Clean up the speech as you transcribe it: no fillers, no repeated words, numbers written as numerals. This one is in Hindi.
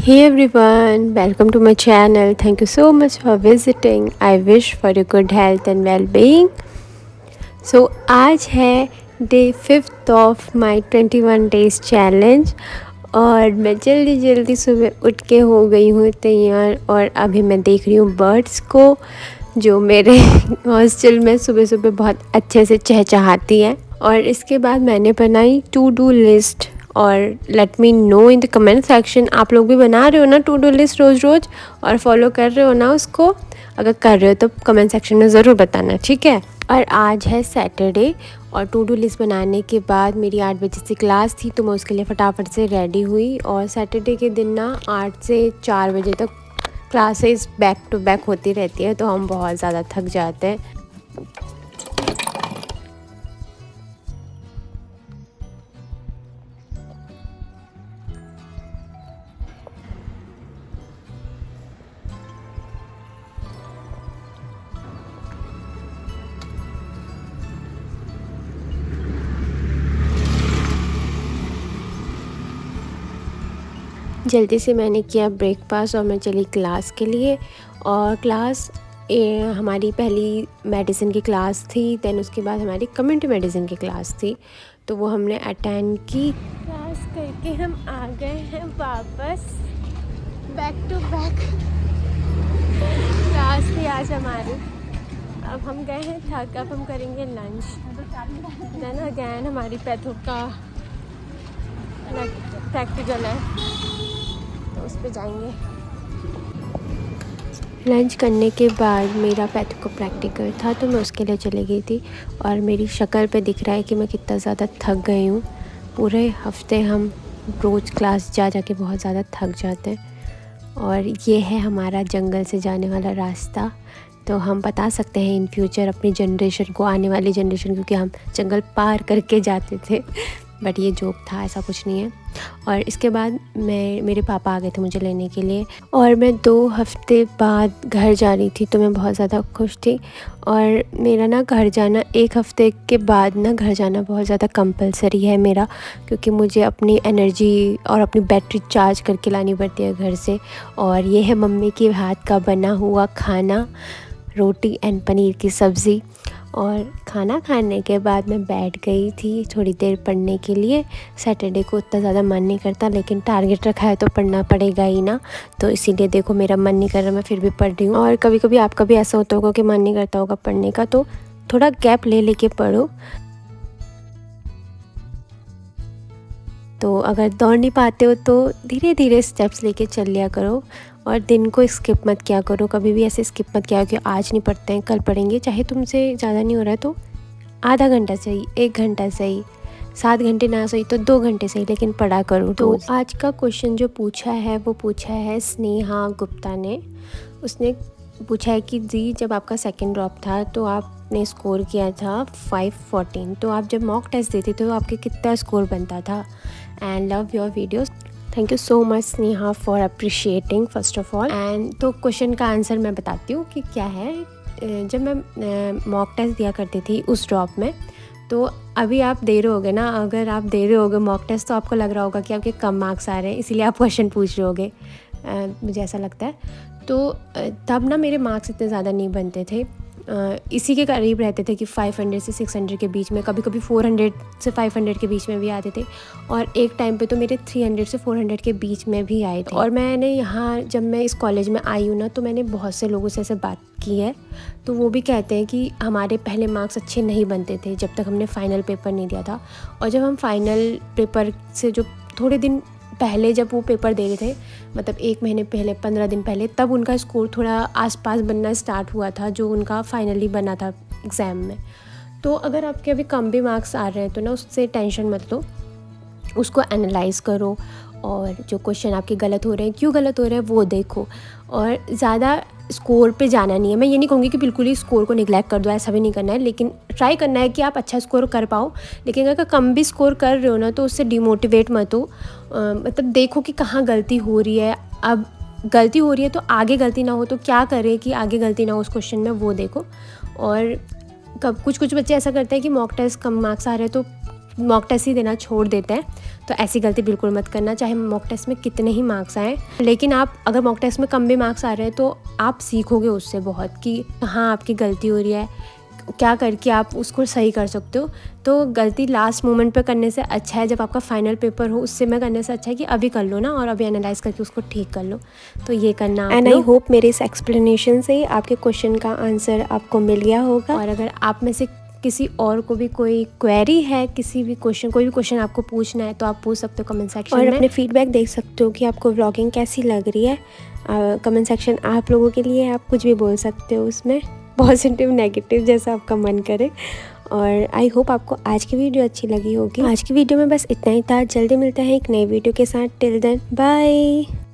Hey everyone, welcome to my channel. Thank you so much for visiting. I wish for your good health and well-being. आज है day 5th of my 21 days challenge और मैं जल्दी जल्दी सुबह उठ के हो गई हूँ तैयार। और अभी मैं देख रही हूँ बर्ड्स को जो मेरे हॉस्टल में सुबह सुबह बहुत अच्छे से चहचहाती है। और इसके बाद मैंने बनाई टू डू लिस्ट और let me know in the comment section आप लोग भी बना रहे हो ना टू डू लिस्ट रोज़ रोज़ और फॉलो कर रहे हो ना उसको। अगर कर रहे हो तो कमेंट सेक्शन में ज़रूर बताना, ठीक है। और आज है सैटरडे और टू डू लिस्ट बनाने के बाद मेरी 8 बजे से क्लास थी तो मैं उसके लिए फटाफट से रेडी हुई। और सैटरडे के दिन ना 8 से 4 बजे तक क्लासेस बैक टू बैक होती रहती है तो हम बहुत ज़्यादा थक जाते हैं। जल्दी से मैंने किया ब्रेकफास्ट और मैं चली क्लास के लिए। और क्लास हमारी पहली मेडिसिन की क्लास थी, दैन उसके बाद हमारी कम्युनिटी मेडिसिन की क्लास थी तो वो हमने अटेंड की। क्लास करके हम आ गए हैं वापस, बैक टू बैक क्लास थी आज हमारी। अब हम गए हैं थक, अब हम करेंगे लंच। देन अगैन हमारी पैथो का प्रैक्टिकल है तो उस पर जाएंगे। लंच करने के बाद मेरा पैथो का प्रैक्टिकल था तो मैं उसके लिए चली गई थी। और मेरी शक्ल पे दिख रहा है कि मैं कितना ज़्यादा थक गई हूँ। पूरे हफ्ते हम रोज़ क्लास जा के बहुत ज़्यादा थक जाते हैं। और ये है हमारा जंगल से जाने वाला रास्ता। तो हम बता सकते हैं इन फ्यूचर अपनी जनरेशन को, आने वाली जनरेशन, क्योंकि हम जंगल पार करके जाते थे बट ये जोक था, ऐसा कुछ नहीं है। और इसके बाद मेरे पापा आ गए थे मुझे लेने के लिए और मैं 2 हफ्ते बाद घर जा रही थी तो मैं बहुत ज़्यादा खुश थी। और मेरा ना घर जाना 1 हफ्ते के बाद ना घर जाना बहुत ज़्यादा कंपलसरी है मेरा, क्योंकि मुझे अपनी एनर्जी और अपनी बैटरी चार्ज करके लानी पड़ती है घर से। और ये है मम्मी के हाथ का बना हुआ खाना, रोटी एंड पनीर की सब्ज़ी। और खाना खाने के बाद मैं बैठ गई थी थोड़ी देर पढ़ने के लिए। सैटरडे को उतना ज़्यादा मन नहीं करता लेकिन टारगेट रखा है तो पढ़ना पड़ेगा ही ना, तो इसीलिए देखो मेरा मन नहीं कर रहा, मैं फिर भी पढ़ रही हूँ। और कभी कभी आपका भी ऐसा होता होगा कि मन नहीं करता होगा पढ़ने का, तो थोड़ा गैप ले लेके पढ़ो। तो अगर दौड़ नहीं पाते हो तो धीरे धीरे स्टेप्स लेके चल लिया करो और दिन को स्किप मत किया करो। कभी भी ऐसे स्किप मत किया कि आज नहीं पढ़ते हैं कल पढ़ेंगे। चाहे तुमसे ज़्यादा नहीं हो रहा है तो आधा घंटा सही, 1 घंटा सही, 7 घंटे ना सही तो 2 घंटे सही, लेकिन पढ़ा करो। तो आज का क्वेश्चन जो पूछा है वो पूछा है स्नेहा गुप्ता ने। उसने पूछा है कि जी जब आपका सेकंड ड्रॉप था तो आपने स्कोर किया था 514, तो आप जब मॉक टेस्ट देते थे तो आपके कितना स्कोर बनता था। And love your videos, thank you so much Sneha for appreciating first of all. And तो क्वेश्चन का आंसर मैं बताती हूँ कि क्या है। जब मैं मॉक टेस्ट दिया करती थी उस ड्रॉप में, तो अभी आप दे रहे होगे ना, अगर आप दे रहे होगे मॉक टेस्ट तो आपको लग रहा होगा कि आपके कम मार्क्स आ रहे हैं इसीलिए आप क्वेश्चन पूछ रहे होगे, मुझे ऐसा लगता है। तो तब ना मेरे मार्क्स इतने ज़्यादा नहीं बनते थे, इसी के करीब रहते थे कि 500 से 600 के बीच में, कभी कभी 400 से 500 के बीच में भी आते थे। और एक टाइम पे तो मेरे 300 से 400 के बीच में भी आए थे। और मैंने यहाँ जब मैं इस कॉलेज में आई हूँ ना तो मैंने बहुत से लोगों से ऐसे बात की है तो वो भी कहते हैं कि हमारे पहले मार्क्स अच्छे नहीं बनते थे जब तक हमने फ़ाइनल पेपर नहीं दिया था। और जब हम फाइनल पेपर से जो थोड़े दिन पहले जब वो पेपर दे रहे थे, मतलब 1 महीने पहले, 15 दिन पहले, तब उनका स्कोर थोड़ा आसपास बनना स्टार्ट हुआ था जो उनका फाइनली बना था एग्ज़ाम में। तो अगर आपके अभी कम भी मार्क्स आ रहे हैं तो ना उससे टेंशन मत लो, उसको एनालाइज़ करो और जो क्वेश्चन आपके गलत हो रहे हैं, क्यों गलत हो रहे हैं वो देखो। और ज़्यादा स्कोर पे जाना नहीं है, मैं ये नहीं कहूँगी कि बिल्कुल ही स्कोर को निगलेक्ट कर दो, ऐसा भी नहीं करना है, लेकिन ट्राई करना है कि आप अच्छा स्कोर कर पाओ। लेकिन अगर कम भी स्कोर कर रहे हो ना तो उससे डिमोटिवेट मत हो, मतलब देखो कि कहाँ गलती हो रही है। अब गलती हो रही है तो आगे गलती ना हो, तो क्या करें कि आगे गलती ना हो उस क्वेश्चन में, वो देखो। और कुछ बच्चे ऐसा करते हैं कि मॉक टेस्ट कम मार्क्स आ रहे हैं तो मॉक टेस्ट ही देना छोड़ देते हैं। तो ऐसी गलती बिल्कुल मत करना, चाहे मॉक टेस्ट में कितने ही मार्क्स आएँ। लेकिन आप अगर मॉक टेस्ट में कम भी मार्क्स आ रहे हैं तो आप सीखोगे उससे बहुत कि हाँ आपकी गलती हो रही है, क्या करके आप उसको सही कर सकते हो। तो गलती लास्ट मोमेंट पे करने से अच्छा है, जब आपका फाइनल पेपर हो उससे में करने से अच्छा है कि अभी कर लो ना और अभी एनालाइज करके उसको ठीक कर लो। तो ये करना। एंड आई होप मेरे इस एक्सप्लेनेशन से आपके क्वेश्चन का आंसर आपको मिल गया होगा। और अगर आप में से किसी और को भी कोई क्वेरी है, किसी भी क्वेश्चन, कोई भी क्वेश्चन आपको पूछना है तो आप पूछ सकते हो कमेंट सेक्शन में। और अपने फीडबैक देख सकते हो कि आपको व्लॉगिंग कैसी लग रही है। कमेंट सेक्शन आप लोगों के लिए, आप कुछ भी बोल सकते हो उसमें, पॉजिटिव नेगेटिव जैसा आपका मन करे। और आई होप आपको आज की वीडियो अच्छी लगी होगी। आज की वीडियो में बस इतना ही था। जल्दी मिलते हैं एक नई वीडियो के साथ। Till then bye.